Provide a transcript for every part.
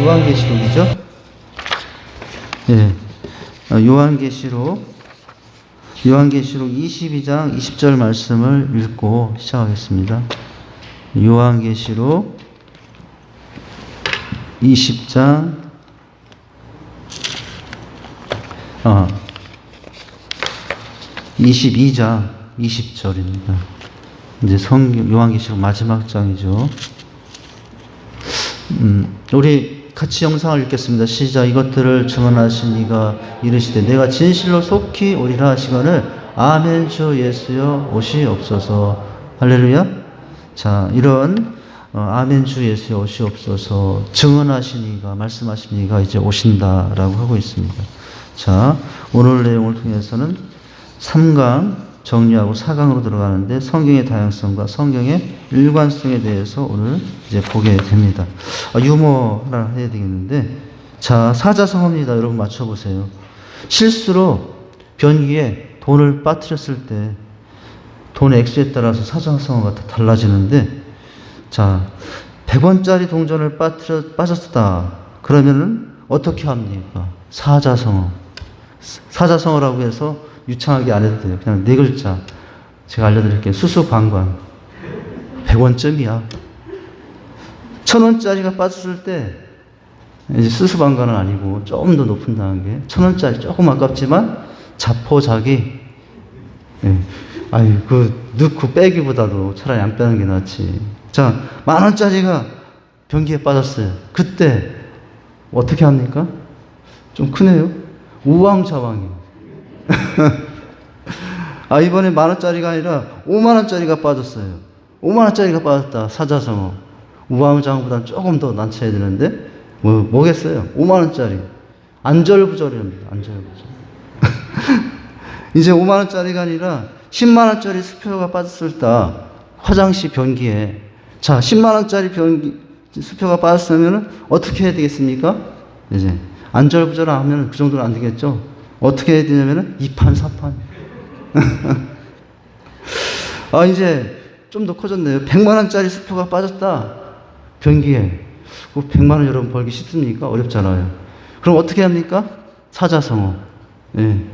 요한계시록이죠. 예. 요한계시록 22장 20절 말씀을 읽고 시작하겠습니다. 요한계시록 20장 22장 20절입니다. 이제 요한계시록 마지막 장이죠. 우리 같이 영상을 읽겠습니다. 시작. 이것들을 증언하신 이가 이르시되 내가 진실로 속히 오리라 하시거늘 아멘 주 예수여 오시옵소서. 할렐루야. 자, 이런 아멘 주 예수여 오시옵소서 증언하신 이가 말씀하신 이가 이제 오신다라고 하고 있습니다. 자, 오늘 내용을 통해서는 3강 정리하고 4강으로 들어가는데 성경의 다양성과 성경의 일관성에 대해서 오늘 이제 보게 됩니다. 유머 하나 해야 되겠는데, 자, 사자성어입니다. 여러분 맞춰보세요. 실수로 변기에 돈을 빠뜨렸을 때 돈의 액수에 따라서 사자성어가 다 달라지는데, 자, 100원짜리 동전을 빠졌다. 그러면은 어떻게 합니까? 사자성어. 사자성어라고 해서 유창하게 안 해도 돼요. 그냥 4글자. 제가 알려드릴게요. 수수관관. 100원쯤이야. 1000원짜리가 빠졌을 때, 이제 수수관관은 아니고, 조금 더 높은 단계. 1000원짜리 조금 아깝지만, 자포자기. 예. 아유, 넣고 빼기보다도 차라리 안 빼는 게 낫지. 자, 10,000원짜리가 변기에 빠졌어요. 그때, 어떻게 합니까? 좀 크네요. 우왕좌왕이에요. 이번에 10,000원짜리가 아니라 50,000원짜리가 빠졌어요. 50,000원짜리가 빠졌다. 사자성어. 우왕좌왕보다는 조금 더 낮춰야 되는데, 뭐겠어요? 50,000원짜리. 안절부절입니다. 안절부절. 이제 50,000원짜리가 아니라 100,000원짜리 수표가 빠졌을 때, 화장실 변기에. 자, 100,000원짜리 수표가 빠졌으면 어떻게 해야 되겠습니까? 이제, 안절부절 하면 그 정도는 안 되겠죠? 어떻게 해야 되냐면은 2판, 4판. 이제 좀 더 커졌네요. 100만원짜리 수표가 빠졌다. 변기에. 100만원 여러분 벌기 쉽습니까? 어렵잖아요. 그럼 어떻게 합니까? 사자성어. 예.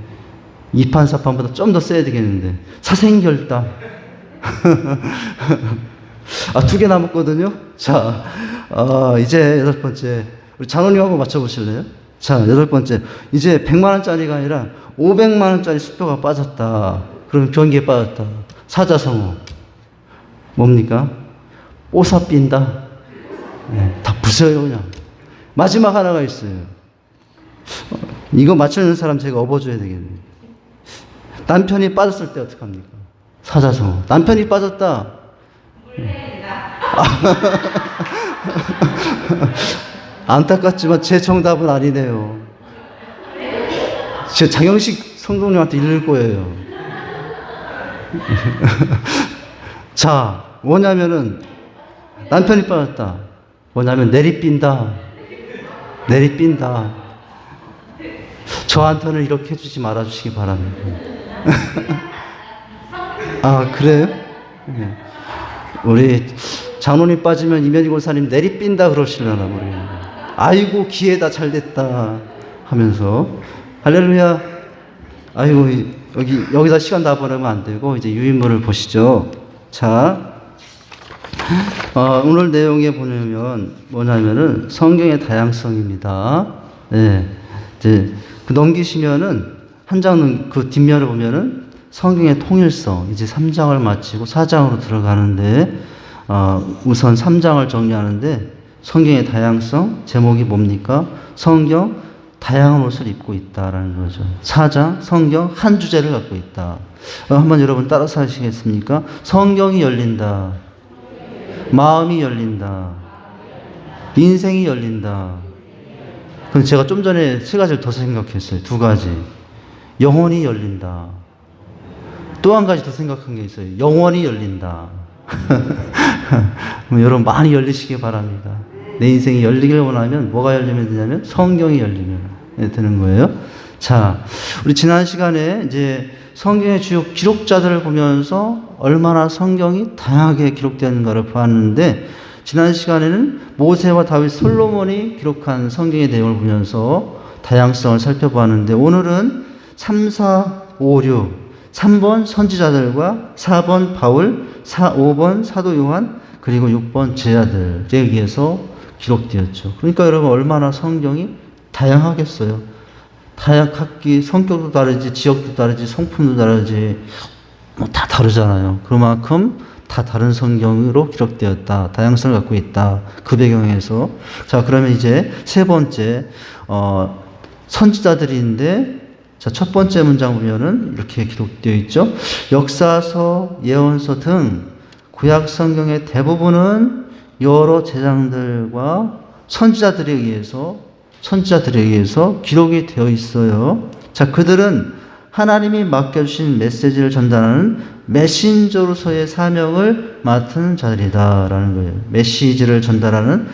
2판, 4판보다 좀 더 써야 되겠는데. 사생결단. 2개 남았거든요. 자, 이제 8번째. 우리 장로님하고 맞춰보실래요? 자, 8번째. 이제 100만원짜리가 아니라 500만원짜리 수표가 빠졌다. 그러면 변기에 빠졌다. 사자성어. 뭡니까? 뽀사 삔다. 네, 다 부숴요, 그냥. 마지막 하나가 있어요. 이거 맞추는 사람 제가 업어줘야 되겠네요. 남편이 빠졌을 때 어떡합니까? 사자성어. 남편이 빠졌다. 안타깝지만 제 정답은 아니네요. 제 장영식 성도님한테 읽을 거예요. 자, 뭐냐면은 남편이 빠졌다. 뭐냐면 내리삔다. 내리삔다. 저한테는 이렇게 해주지 말아주시기 바랍니다. 그래요? 네. 우리 장로님 빠지면 이면희 권사님 내리삔다 그러시려나 모르겠네요. 아이고 기회다 잘됐다 하면서 할렐루야. 아이고 여기다 시간 다 보내면 안 되고 이제 유인물을 보시죠. 자, 오늘 내용에 보면 뭐냐면은 성경의 다양성입니다. 네, 이제 넘기시면은 한 장은 그 뒷면을 보면은 성경의 통일성. 이제 3장을 마치고 4장으로 들어가는데 우선 3장을 정리하는데. 성경의 다양성, 제목이 뭡니까? 성경 다양한 옷을 입고 있다라는 거죠. 4장, 성경 한 주제를 갖고 있다. 한번 여러분 따라서 하시겠습니까? 성경이 열린다. 마음이 열린다. 인생이 열린다. 그럼 제가 좀 전에 3가지를 더 생각했어요. 2가지. 영혼이 열린다. 또 한 가지 더 생각한 게 있어요. 영원히 열린다. 여러분 많이 열리시기 바랍니다. 내 인생이 열리길 원하면 뭐가 열리면 되냐면 성경이 열리면 되는 거예요. 자, 우리 지난 시간에 이제 성경의 주요 기록자들을 보면서 얼마나 성경이 다양하게 기록되는가를 보았는데, 지난 시간에는 모세와 다윗, 솔로몬이 기록한 성경의 내용을 보면서 다양성을 살펴보았는데 오늘은 3, 4, 5, 6 3번 선지자들과 4번 바울, 5번 사도 요한 그리고 6번 제자들에 의해서 기록되었죠. 그러니까 여러분 얼마나 성경이 다양하겠어요. 각기 성격도 다르지, 지역도 다르지, 성품도 다르지, 뭐 다 다르잖아요. 그만큼 다 다른 성경으로 기록되었다. 다양성을 갖고 있다. 그 배경에서. 자, 그러면 이제 세 번째, 선지자들인데, 자, 첫 번째 문장 보면은 이렇게 기록되어 있죠. 역사서, 예언서 등 구약 성경의 대부분은 여러 제장들과 선지자들에 의해서 기록이 되어 있어요. 자, 그들은 하나님이 맡겨주신 메시지를 전달하는 메신저로서의 사명을 맡은 자들이다라는 거예요. 메시지를 전달하는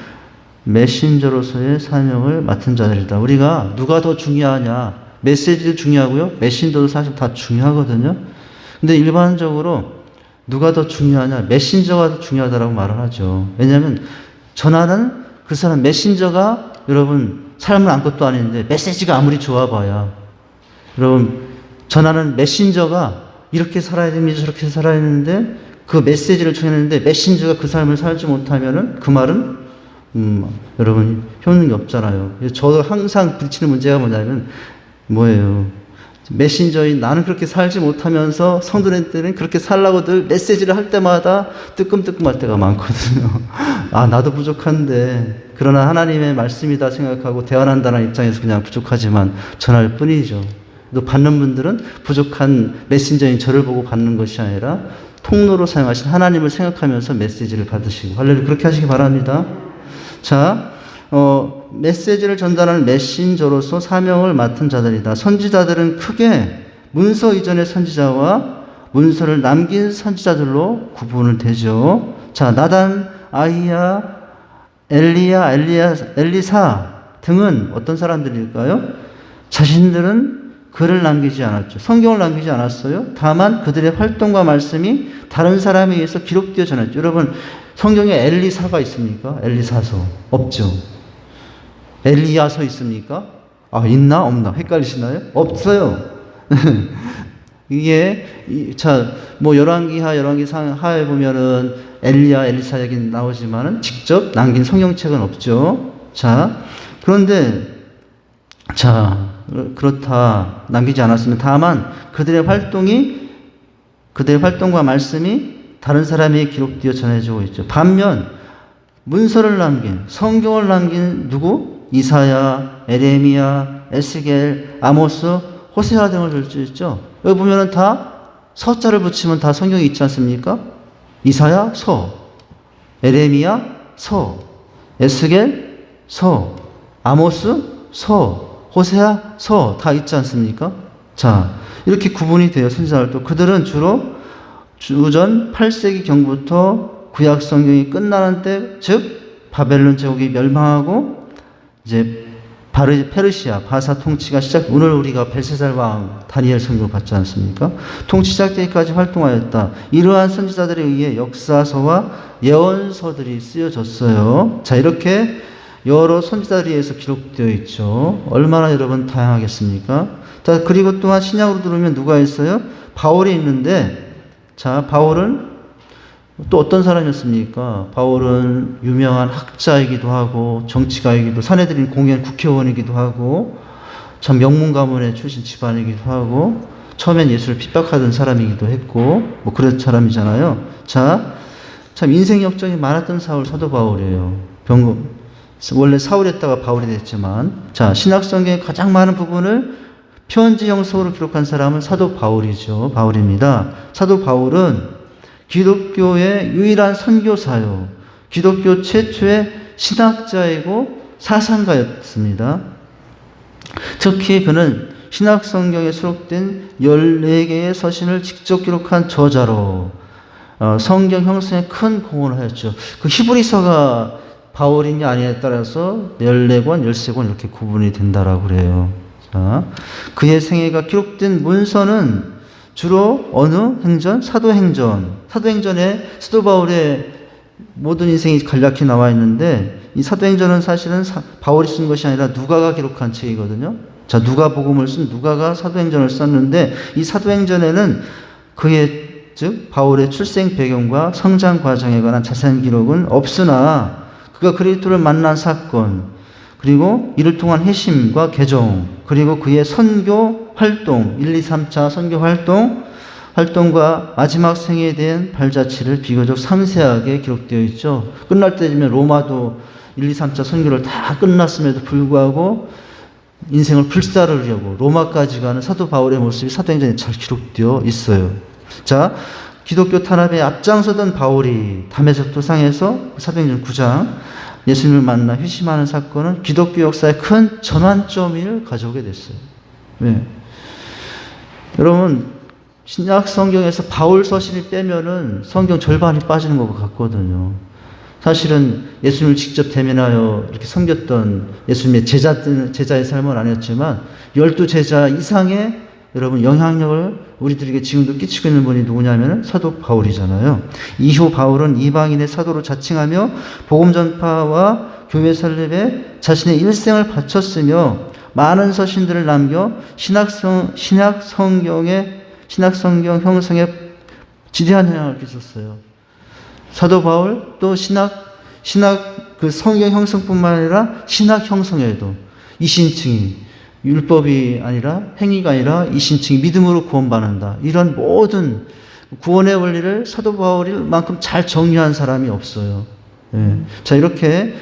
메신저로서의 사명을 맡은 자들이다. 우리가 누가 더 중요하냐? 메시지도 중요하고요. 메신저도 사실 다 중요하거든요. 근데 일반적으로 누가 더 중요하냐? 메신저가 더 중요하다라고 말을 하죠. 왜냐하면 전하는 그 사람 메신저가 여러분 삶은 아무것도 아닌데 메시지가 아무리 좋아봐야 여러분 전하는 메신저가 이렇게 살아야 됩니다. 저렇게 살아야 되는데 그 메시지를 전했는데 메신저가 그 삶을 살지 못하면은 그 말은 여러분 효능이 없잖아요. 저도 항상 부딪히는 문제가 뭐예요? 메신저인 나는 그렇게 살지 못하면서 성도들은 그렇게 살라고 늘 메시지를 할 때마다 뜨끔뜨끔할 때가 많거든요. 아, 나도 부족한데 그러나 하나님의 말씀이다 생각하고 대화한다는 입장에서 그냥 부족하지만 전할 뿐이죠. 또 받는 분들은 부족한 메신저인 저를 보고 받는 것이 아니라 통로로 사용하신 하나님을 생각하면서 메시지를 받으시고 할렐루야 그렇게 하시기 바랍니다. 자, 메시지를 전달하는 메신저로서 사명을 맡은 자들이다. 선지자들은 크게 문서 이전의 선지자와 문서를 남긴 선지자들로 구분을 되죠. 자, 나단, 아히야, 엘리야, 엘리사 등은 어떤 사람들일까요? 자신들은 글을 남기지 않았죠. 성경을 남기지 않았어요. 다만 그들의 활동과 말씀이 다른 사람에 의해서 기록되어 전했죠. 여러분, 성경에 엘리사가 있습니까? 엘리사서. 없죠. 엘리야서 있습니까? 아, 있나? 없나? 헷갈리시나요? 없어요. 이게, 열왕기 하에 보면은 엘리야, 엘리사 얘기 나오지만은 직접 남긴 성경책은 없죠. 그렇다. 남기지 않았으면 다만 그들의 활동과 말씀이 다른 사람에게 기록되어 전해지고 있죠. 반면 문서를 남긴, 성경을 남긴 누구? 이사야, 에레미야, 에스겔, 아모스, 호세아 등을 들 수 있죠. 여기 보면은 다 서자를 붙이면 다 성경에 있지 않습니까? 이사야, 서, 에레미야, 서, 에스겔, 서, 아모스, 서, 호세아, 서 다 있지 않습니까? 자, 이렇게 구분이 돼요. 선지자들도. 그들은 주로 주전 8세기 경부터 구약 성경이 끝나는 때, 즉 바벨론 제국이 멸망하고 이제 페르시아 바사 통치가 오늘 우리가 벨세살 왕 다니엘 성경을 봤지 않습니까? 통치 시작되기까지 활동하였다. 이러한 선지자들에 의해 역사서와 예언서들이 쓰여졌어요. 자, 이렇게 여러 선지자들에 의해서 기록되어 있죠. 얼마나 여러분 다양하겠습니까? 자, 그리고 또한 신약으로 들어오면 누가 있어요? 바울이 있는데, 자, 바울은 또 어떤 사람이었습니까? 바울은 유명한 학자이기도 하고 정치가이기도, 사내들인 공연 국회의원이기도 하고 참 명문 가문의 출신 집안이기도 하고 처음엔 예수를 핍박하던 사람이기도 했고 뭐 그런 사람이잖아요. 자, 참 인생 역정이 많았던 사도 바울이에요. 원래 사울이었다가 바울이 됐지만, 자, 신약 성경의 가장 많은 부분을 편지 형식으로 기록한 사람은 사도 바울이죠. 바울입니다. 사도 바울은 기독교의 유일한 선교사요. 기독교 최초의 신학자이고 사상가였습니다. 특히 그는 신약 성경에 수록된 14개의 서신을 직접 기록한 저자로 성경 형성에 큰 공헌을 하였죠. 그 히브리서가 바울이냐 아니냐에 따라서 14권, 13권 이렇게 구분이 된다라고 그래요. 자, 그의 생애가 기록된 문서는 주로 어느 행전? 사도행전에 사도 바울의 모든 인생이 간략히 나와 있는데 이 사도행전은 사실은 바울이 쓴 것이 아니라 누가가 기록한 책이거든요. 자, 누가복음을 쓴 누가가 사도행전을 썼는데 이 사도행전에는 그의 즉 바울의 출생 배경과 성장 과정에 관한 자세한 기록은 없으나 그가 그리스도를 만난 사건 그리고 이를 통한 회심과 개종 그리고 그의 선교 활동 1, 2, 3차 선교 활동과 마지막 생에 대한 발자취를 비교적 상세하게 기록되어 있죠. 끝날 때 되면 로마도 1, 2, 3차 선교를 다 끝났음에도 불구하고 인생을 불사르려고 로마까지 가는 사도 바울의 모습이 사도행전에 잘 기록되어 있어요. 자, 기독교 탄압에 앞장서던 바울이 다메섹 도상에서 사도행전 9장 예수님을 만나 회심하는 사건은 기독교 역사의 큰 전환점을 가져오게 됐어요. 왜? 여러분, 신약 성경에서 바울 서신을 빼면은 성경 절반이 빠지는 것 같거든요. 사실은 예수님을 직접 대면하여 이렇게 섬겼던 예수님의 제자의 삶은 아니었지만 12제자 이상의 여러분 영향력을 우리들에게 지금도 끼치고 있는 분이 누구냐면 사도 바울이잖아요. 이후 바울은 이방인의 사도로 자칭하며 복음 전파와 교회 설립에 자신의 일생을 바쳤으며 많은 서신들을 남겨 신약 성경 형성에 지대한 영향을 끼쳤어요. 사도 바울 또 신학 그 성경 형성뿐만 아니라 신학 형성에도 이신층이 율법이 아니라 행위가 아니라 이신층이 믿음으로 구원받는다. 이런 모든 구원의 원리를 사도 바울만큼 잘 정리한 사람이 없어요. 예. 자, 이렇게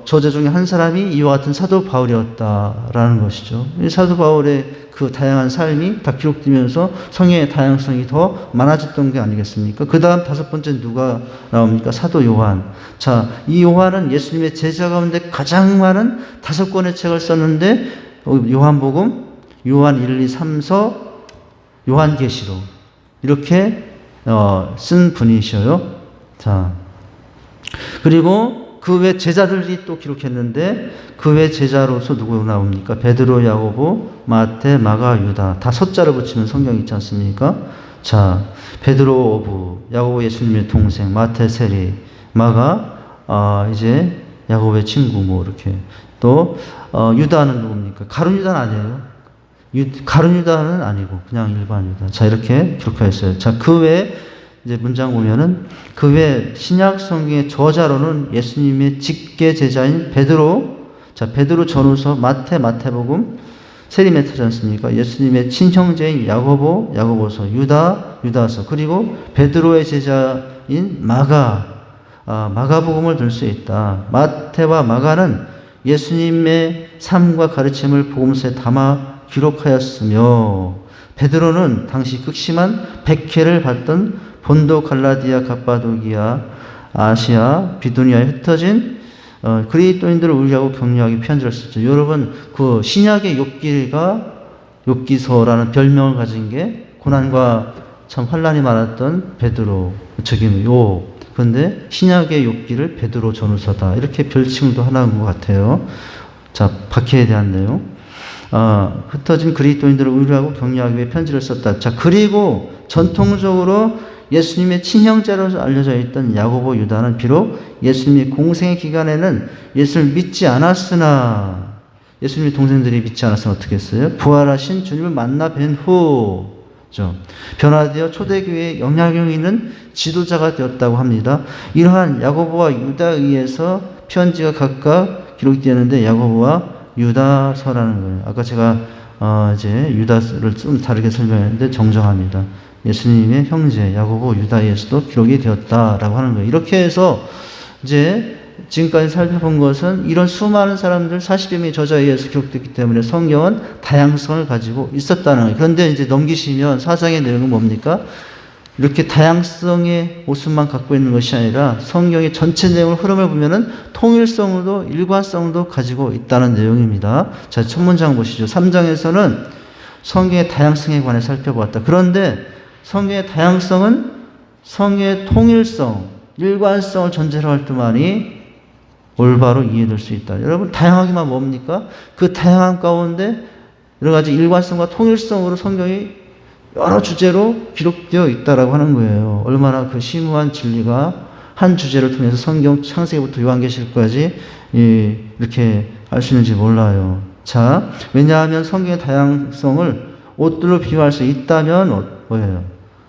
저자 중에 한 사람이 이와 같은 사도 바울이었다라는 것이죠. 이 사도 바울의 그 다양한 삶이 다 기록되면서 성경의 다양성이 더 많아졌던 게 아니겠습니까? 그 다음 5번째 누가 나옵니까? 사도 요한. 자, 이 요한은 예수님의 제자 가운데 가장 많은 5권의 책을 썼는데 요한복음, 요한 1, 2, 3서, 요한계시록 이렇게 쓴 분이셔요. 자, 그리고 그 외 제자들이 또 기록했는데 그 외 제자로서 누구 나옵니까? 베드로, 야고보, 마태, 마가, 유다. 다 섯자를 붙이면 성경이 있지 않습니까? 자, 베드로 어부, 야고보 예수님의 동생, 마태 세리, 마가 이제 야고보의 친구 뭐 이렇게. 또 유다는 누굽니까? 가룟 유다는 아니에요. 가룟 유다는 아니고 그냥 일반 유다. 자, 이렇게 기록하였어요. 자, 그 외에 이제 문장 보면은 그 외 신약 성경의 저자로는 예수님의 직계 제자인 베드로, 자, 베드로 전후서, 마태복음, 세리메타지 않습니까? 예수님의 친형제인 야고보, 야고보서, 유다서, 그리고 베드로의 제자인 마가복음을 들 수 있다. 마태와 마가는 예수님의 삶과 가르침을 복음서에 담아 기록하였으며 베드로는 당시 극심한 백해를 받던 본도, 갈라디아, 갑바도기아, 아시아, 비두니아에 흩어진 그리스도인들을 위하고 격려하기 편지를 썼죠. 여러분, 그 신약의 욥기서라는 별명을 가진 게 고난과 참 환란이 많았던 베드로, 그런데 신약의 욥기를 베드로 전후서다. 이렇게 별칭도 하나 한 것 같아요. 자, 박해에 대한 내용. 흩어진 그리스도인들을 위로하고 격려하기 위해 편지를 썼다. 자, 그리고 전통적으로 예수님의 친형제로 알려져 있던 야고보, 유다는 비록 예수님의 공생의 기간에는 예수를 믿지 않았으나 예수님의 동생들이 믿지 않았으면 어떻게 했어요? 부활하신 주님을 만나 뵌 후 변화되어 초대교회에 영향력 있는 지도자가 되었다고 합니다. 이러한 야고보와 유다에 의해서 편지가 각각 기록되었는데 야고보와 유다서라는 거예요. 아까 제가 이제 유다를 좀 다르게 설명했는데 정정합니다. 예수님의 형제 야고보, 유다에서도 기록이 되었다라고 하는 거예요. 이렇게 해서 이제 지금까지 살펴본 것은 이런 수많은 사람들 40여 명의 저자에 의해서 기록됐기 때문에 성경은 다양성을 가지고 있었다는 거예요. 그런데 이제 넘기시면 사장의 내용은 뭡니까? 이렇게 다양성의 모습만 갖고 있는 것이 아니라 성경의 전체 내용을 흐름을 보면은 통일성도 일관성도 가지고 있다는 내용입니다. 자, 첫 문장 보시죠. 3장에서는 성경의 다양성에 관해 살펴보았다. 그런데 성경의 다양성은 성경의 통일성, 일관성을 전제로 할 때만이 올바로 이해될 수 있다. 여러분, 다양하기만 뭡니까? 그 다양한 가운데 여러 가지 일관성과 통일성으로 성경이 여러 주제로 기록되어 있다라고 하는 거예요. 얼마나 그 심오한 진리가 한 주제를 통해서 성경 창세기부터 요한계시록까지 이렇게 알 수 있는지 몰라요. 자, 왜냐하면 성경의 다양성을 옷들로 비유할 수 있다면 뭐예요?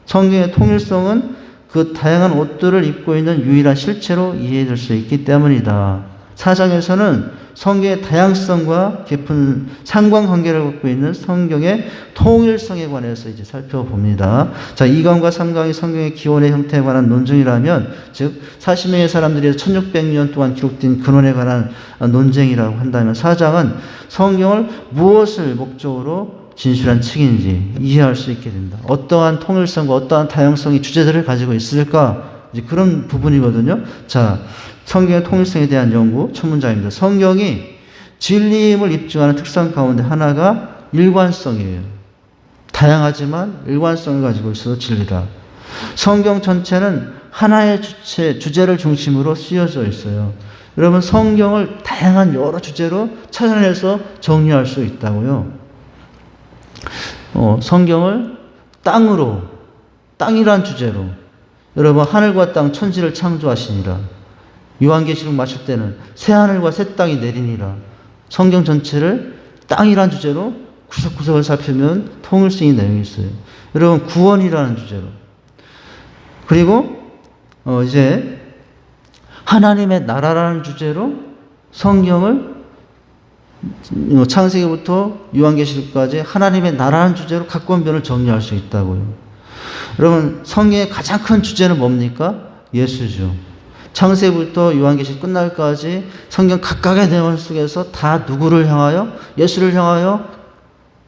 성경의 통일성은 그 다양한 옷들을 입고 있는 유일한 실체로 이해될 수 있기 때문이다. 4장에서는 성경의 다양성과 깊은 상관관계를 갖고 있는 성경의 통일성에 관해서 이제 살펴봅니다. 자, 2강과 3강이 성경의 기원의 형태에 관한 논증이라면, 즉 40명의 사람들이 1600년 동안 기록된 근원에 관한 논쟁이라고 한다면, 4장은 성경을 무엇을 목적으로 진실한 책인지 이해할 수 있게 된다. 어떠한 통일성과 어떠한 다양성의 주제들을 가지고 있을까? 이제 그런 부분이거든요. 자, 성경의 통일성에 대한 연구 첫 문장입니다. 성경이 진리임을 입증하는 특성 가운데 하나가 일관성이에요. 다양하지만 일관성을 가지고 있어서 진리다. 성경 전체는 하나의 주제를 중심으로 쓰여져 있어요. 여러분, 성경을 다양한 여러 주제로 찾아내서 정리할 수 있다고요. 성경을 땅이란 주제로, 여러분, 하늘과 땅 천지를 창조하시니라. 요한계시록 마칠 때는 새 하늘과 새 땅이 내리니라. 성경 전체를 땅이란 주제로 구석구석을 살피면 통일성의 내용이 있어요. 여러분, 구원이라는 주제로. 그리고 이제 하나님의 나라라는 주제로 성경을 창세기부터 요한계시록까지 하나님의 나라라는 주제로 각 권변을 정리할 수 있다고요. 여러분, 성경의 가장 큰 주제는 뭡니까? 예수죠. 창세기부터 요한계시록 끝날까지 성경 각각의 내용 속에서 다 누구를 향하여? 예수를 향하여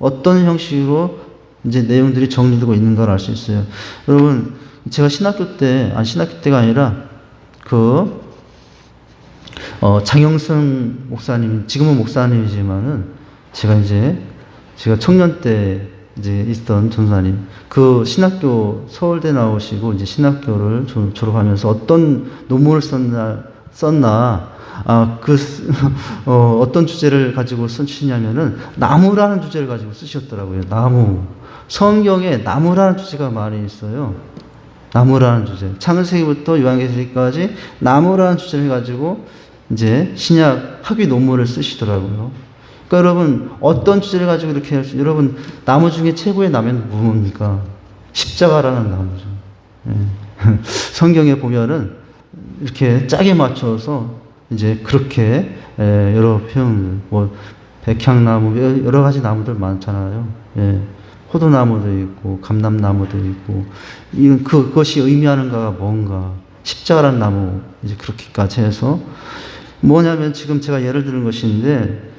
어떤 형식으로 이제 내용들이 정리되고 있는 걸 알 수 있어요. 여러분, 제가 신학교 때가 아니라 장영승 목사님, 지금은 목사님이지만은 제가 청년 때 이제 있던 전사님, 그 신학교 서울대 나오시고 이제 신학교를 졸업하면서 어떤 논문을 썼나, 어떤 주제를 가지고 쓰시냐면은 나무라는 주제를 가지고 쓰셨더라고요. 나무. 성경에 나무라는 주제가 많이 있어요. 나무라는 주제. 창세기부터 요한계시록까지 나무라는 주제를 가지고 이제 신약 학위 논문을 쓰시더라고요. 그러니까 여러분, 어떤 주제를 가지고 이렇게 여러분, 나무 중에 최고의 나무는 뭡니까? 십자가라는 나무죠. 예. 성경에 보면은 이렇게 짜게 맞춰서 이제 그렇게 여러 표현들, 백향나무, 여러 가지 나무들 많잖아요. 예. 호두나무도 있고, 감람나무도 있고, 그것이 의미하는 바가 뭔가, 십자가라는 나무, 이제 그렇게까지 해서, 뭐냐면 지금 제가 예를 드는 것인데,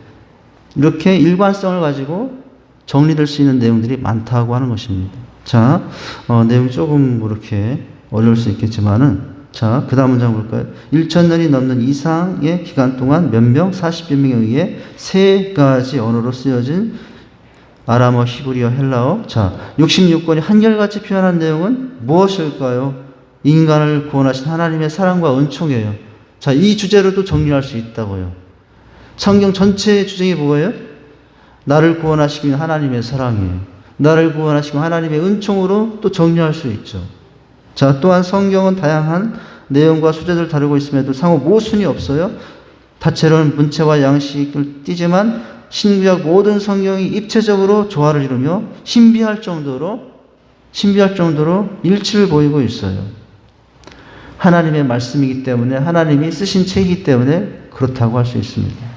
이렇게 일관성을 가지고 정리될 수 있는 내용들이 많다고 하는 것입니다. 자, 내용이 조금 이렇게 어려울 수 있겠지만은, 자, 그 다음 문장 볼까요? 1000년이 넘는 이상의 기간 동안 몇 명, 40여 명에 의해 세 가지 언어로 쓰여진 아람어, 히브리어, 헬라어. 자, 66권이 한결같이 표현한 내용은 무엇일까요? 인간을 구원하신 하나님의 사랑과 은총이에요. 자, 이 주제로도 정리할 수 있다고요. 성경 전체의 주제가 뭐예요? 나를 구원하시기 위한 하나님의 사랑이에요. 나를 구원하시고 하나님의 은총으로 또 정리할 수 있죠. 자, 또한 성경은 다양한 내용과 소재들을 다루고 있음에도 상호 모순이 없어요. 다채로운 문체와 양식을 띠지만 신구약 모든 성경이 입체적으로 조화를 이루며 신비할 정도로 일치를 보이고 있어요. 하나님의 말씀이기 때문에, 하나님이 쓰신 책이기 때문에 그렇다고 할 수 있습니다.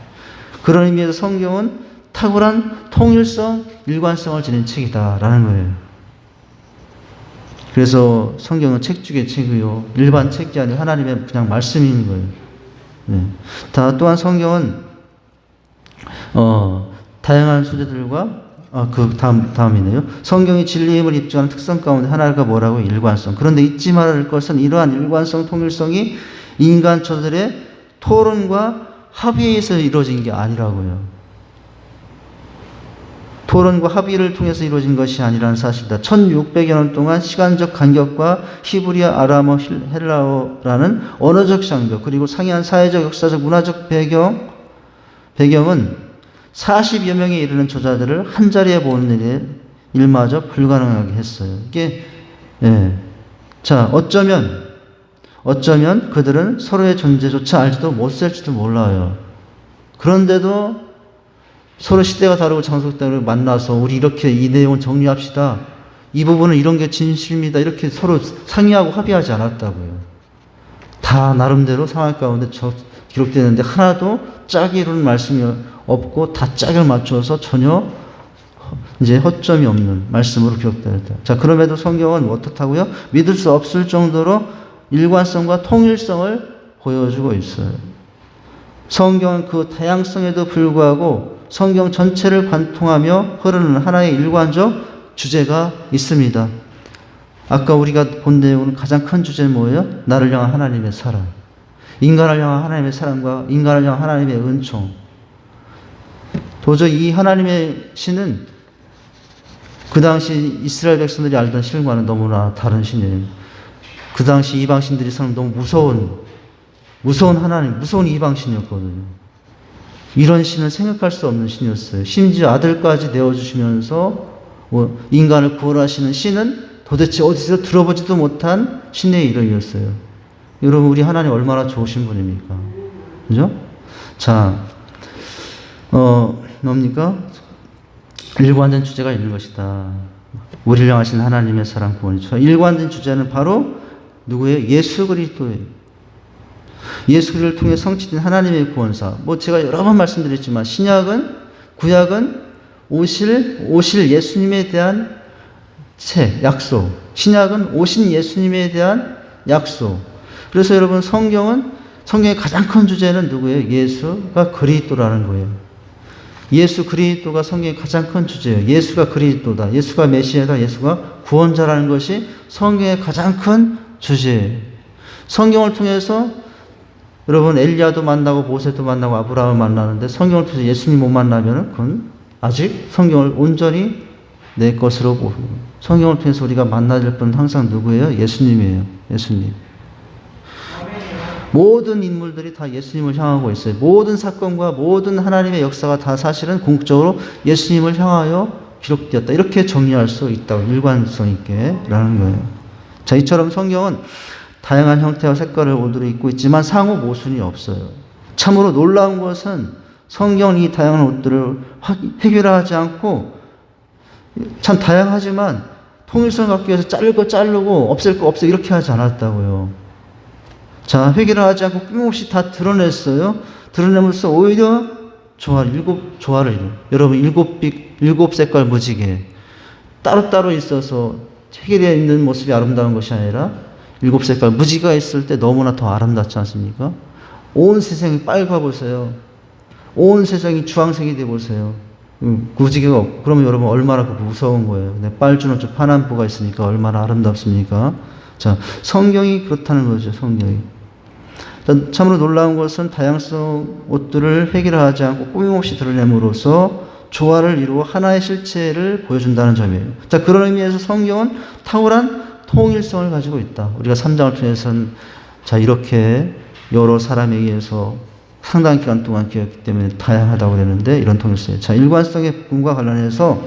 그런 의미에서 성경은 탁월한 통일성, 일관성을 지닌 책이다라는 거예요. 그래서 성경은 책 중에 책이요, 일반 책이 아니라 하나님의 그냥 말씀인 거예요. 네. 또한 성경은 다양한 소재들과 그 다음이네요. 성경이 진리임을 입증하는 특성 가운데 하나가 뭐라고? 일관성. 그런데 잊지 말아야 것은 이러한 일관성, 통일성이 인간 저들의 토론과 합의에서 이루어진 게 아니라고요. 토론과 합의를 통해서 이루어진 것이 아니라는 사실이다. 1600여 년 동안 시간적 간격과 히브리어, 아람어, 헬라어라는 언어적 장벽, 그리고 상이한 사회적, 역사적, 문화적 배경은 40여 명에 이르는 저자들을 한 자리에 모으는 일마저 불가능하게 했어요. 이게, 자, 어쩌면 어쩌면 그들은 서로의 존재조차 알지도 못할지도 몰라요. 그런데도 서로 시대가 다르고 장소가 다르고 만나서 우리 이렇게 이 내용을 정리합시다. 이 부분은 이런 게 진실입니다. 이렇게 서로 상의하고 합의하지 않았다고요. 다 나름대로 상황 가운데 기록되는데 하나도 짝이 이루는 말씀이 없고 다 짝을 맞춰서 전혀 이제 허점이 없는 말씀으로 기록되었다. 자, 그럼에도 성경은 어떻다고요? 믿을 수 없을 정도로 일관성과 통일성을 보여주고 있어요. 성경은 그 다양성에도 불구하고 성경 전체를 관통하며 흐르는 하나의 일관적 주제가 있습니다. 아까 우리가 본 내용은 가장 큰 주제는 뭐예요? 나를 향한 하나님의 사랑. 인간을 향한 하나님의 사랑과 인간을 향한 하나님의 은총. 도저히 이 하나님의 신은 그 당시 이스라엘 백성들이 알던 신과는 너무나 다른 신이에요. 그 당시 이방신들이 사는 너무 무서운 하나님, 무서운 이방신이었거든요. 이런 신은 생각할 수 없는 신이었어요. 심지어 아들까지 내어주시면서 인간을 구원하시는 신은 도대체 어디서 들어보지도 못한 신의 이름이었어요. 여러분, 우리 하나님 얼마나 좋으신 분입니까? 그죠? 자, 뭡니까? 일관된 주제가 있는 것이다. 우리를 향하신 하나님의 사랑 구원이죠. 일관된 주제는 바로 누구예요? 예수 그리스도예요. 예수 그리스도를 통해 성취된 하나님의 구원사. 제가 여러 번 말씀드렸지만 구약은 오실 예수님에 대한 약속. 신약은 오신 예수님에 대한 약속. 그래서 여러분 성경의 가장 큰 주제는 누구예요? 예수가 그리스도라는 거예요. 예수 그리스도가 성경의 가장 큰 주제예요. 예수가 그리스도다. 예수가 메시아다. 예수가 구원자라는 것이 성경의 가장 큰 주제예요. 성경을 통해서 여러분 엘리야도 만나고 모세도 만나고 아브라함을 만나는데 성경을 통해서 예수님 못 만나면 그건 아직 성경을 온전히 내 것으로 보고 성경을 통해서 우리가 만나야 될 분은 항상 누구예요? 예수님이에요. 예수님. 모든 인물들이 다 예수님을 향하고 있어요. 모든 사건과 모든 하나님의 역사가 다 사실은 궁극적으로 예수님을 향하여 기록되었다. 이렇게 정리할 수 있다고 일관성 있게 라는 거예요. 자, 이처럼 성경은 다양한 형태와 색깔을 옷으로 입고 있지만 상호 모순이 없어요. 참으로 놀라운 것은 성경은 이 다양한 옷들을 해결하지 않고 참 다양하지만 통일성을 갖기 위해서 자를 거 자르고 없앨 거 없애 이렇게 하지 않았다고요. 자, 회개를 하지 않고 끊임없이 다 드러냈어요. 드러내면서 오히려 조화를 이루어요. 여러분, 일곱 색깔 무지개. 따로따로 있어서 해결되어 있는 모습이 아름다운 것이 아니라 일곱 색깔 무지개가 있을 때 너무나 더 아름답지 않습니까? 온 세상이 빨가 보세요. 온 세상이 주황색이 돼 보세요. 무지개가 없고, 그러면 여러분 얼마나 무서운 거예요. 빨주노 파남보가 있으니까 얼마나 아름답습니까? 자, 성경이 그렇다는 거죠, 성경이. 참으로 놀라운 것은 다양성 옷들을 획일화하지 않고 꾸밈없이 드러냄으로써 조화를 이루어 하나의 실체를 보여준다는 점이에요. 자, 그런 의미에서 성경은 탁월한 통일성을 가지고 있다. 우리가 3장을 통해서는 자, 이렇게 여러 사람에 의해서 상당한 기간 동안 기억했기 때문에 다양하다고 그랬는데 이런 통일성이에요. 자, 일관성의 부분과 관련해서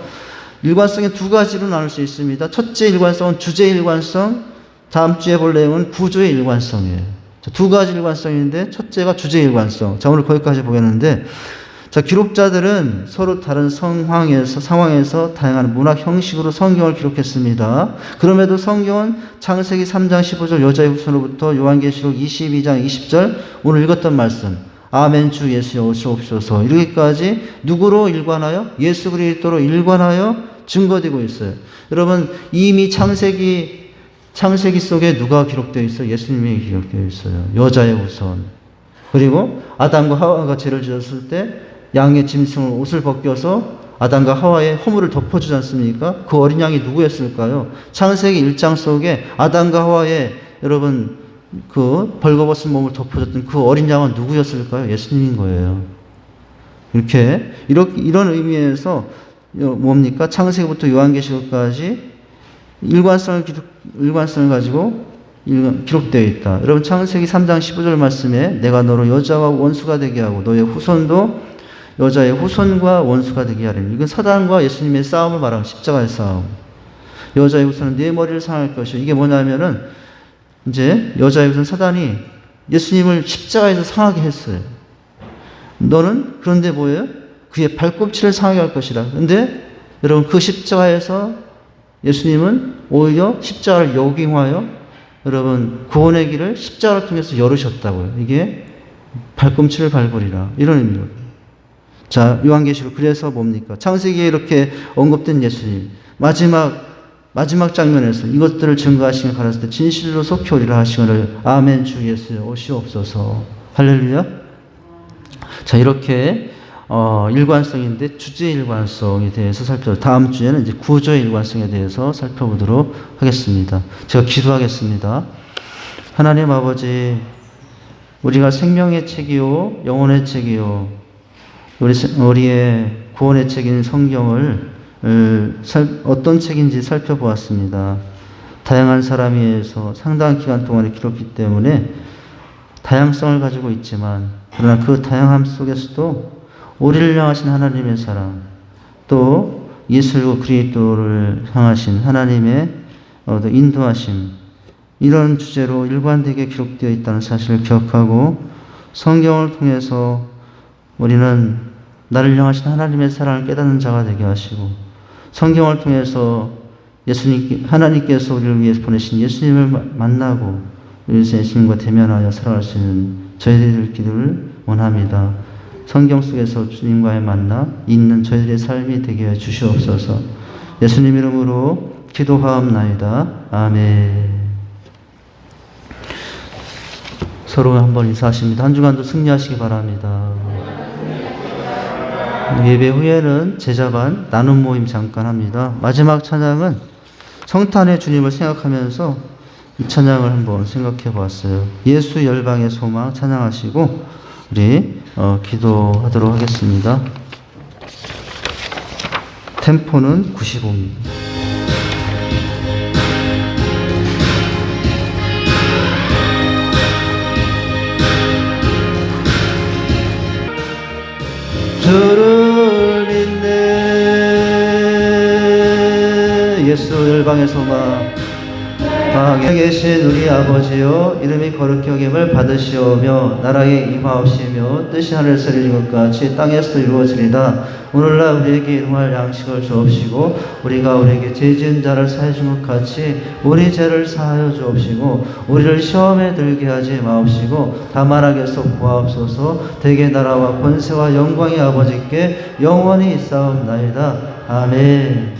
일관성의 두 가지로 나눌 수 있습니다. 첫째 일관성은 주제 일관성, 다음 주에 볼 내용은 구조의 일관성이에요. 자, 두 가지 일관성인데 첫째가 주제 일관성. 자, 오늘 거기까지 보겠는데, 자, 기록자들은 서로 다른 상황에서 다양한 문학 형식으로 성경을 기록했습니다. 그럼에도 성경은 창세기 3장 15절 여자의 후손으로부터 요한계시록 22장 20절 오늘 읽었던 말씀 아멘 주 예수여 오시옵소서 이렇게까지 누구로 일관하여? 예수 그리스도로 일관하여 증거되고 있어요. 여러분, 이미 창세기 속에 누가 기록되어 있어요? 예수님이 기록되어 있어요. 여자의 후손. 그리고 아담과 하와가 죄를 지었을 때 양의 짐승을 옷을 벗겨서 아담과 하와의 허물을 덮어주지 않습니까? 그 어린 양이 누구였을까요? 창세기 1장 속에 아담과 하와의 여러분 그 벌거벗은 몸을 덮어줬던 그 어린 양은 누구였을까요? 예수님인 거예요. 이런 의미에서 뭡니까? 창세기부터 요한계시록까지 일관성을 가지고 기록되어 있다. 여러분, 창세기 3장 15절 말씀에 내가 너로 여자와 원수가 되게 하고 너의 후손도 여자의 후손과 원수가 되게 하리니 이건 사단과 예수님의 싸움을 말하는 십자가의 싸움. 여자의 후손은 네 머리를 상할 것이요. 이게 뭐냐면은 이제 여자의 우선 사단이 예수님을 십자가에서 상하게 했어요. 너는 그런데 뭐예요? 그의 발꿈치를 상하게 할 것이라. 근데 여러분 그 십자가에서 예수님은 오히려 십자가를 역임하여 여러분 구원의 길을 십자가를 통해서 열으셨다고요. 이게 발꿈치를 밟으리라 이런 의미로. 자, 요한계시록 그래서 뭡니까? 창세기에 이렇게 언급된 예수님 마지막 장면에서 이것들을 증거하시며 가라사대 때 진실로 속히 오리라 하시거늘 아멘 주 예수여 오시옵소서. 할렐루야. 자, 이렇게 일관성인데 주제의 일관성에 대해서 살펴보고 다음 주에는 이제 구조의 일관성에 대해서 살펴보도록 하겠습니다. 제가 기도하겠습니다. 하나님 아버지, 우리가 생명의 책이요 영혼의 책이요 우리의 구원의 책인 성경을 어떤 책인지 살펴보았습니다. 다양한 사람에 의해서 상당한 기간 동안에 기록했기 때문에 다양성을 가지고 있지만 그러나 그 다양함 속에서도 우리를 향하신 하나님의 사랑, 또 예수 그리스도를 향하신 하나님의 인도하심, 이런 주제로 일관되게 기록되어 있다는 사실을 기억하고 성경을 통해서 우리는 나를 향하신 하나님의 사랑을 깨닫는 자가 되게 하시고 성경을 통해서 하나님께서 우리를 위해서 보내신 예수님을 만나고 예수님과 대면하여 살아갈 수 있는 저희들 기도를 원합니다. 성경 속에서 주님과의 만나 있는 저희들의 삶이 되게 해 주시옵소서. 예수님 이름으로 기도하옵나이다. 아멘. 서로 한번 인사하십니다. 한 주간도 승리하시기 바랍니다. 예배 후에는 제자반 나눔 모임 잠깐 합니다. 마지막 찬양은 성탄의 주님을 생각하면서 이 찬양을 한번 생각해 보았어요. 예수 열방의 소망 찬양하시고 우리 기도하도록 하겠습니다. 템포는 95입니다. 주를 믿네 예수 열방의 소망 방에 계신 우리 아버지여 이름이 거룩히 여김을 받으시오며 나라에 임하옵시며 뜻이 하늘에서 이루어진 것 같이 땅에서도 이루어지리다. 오늘날 우리에게 일용할 양식을 주옵시고 우리가 우리에게 죄 지은 자를 사해 준 것 같이 우리 죄를 사하여 주옵시고 우리를 시험에 들게 하지 마옵시고 다만 악에서 구하옵소서. 대개 나라와 권세와 영광의 아버지께 영원히 있사옵나이다. 아멘.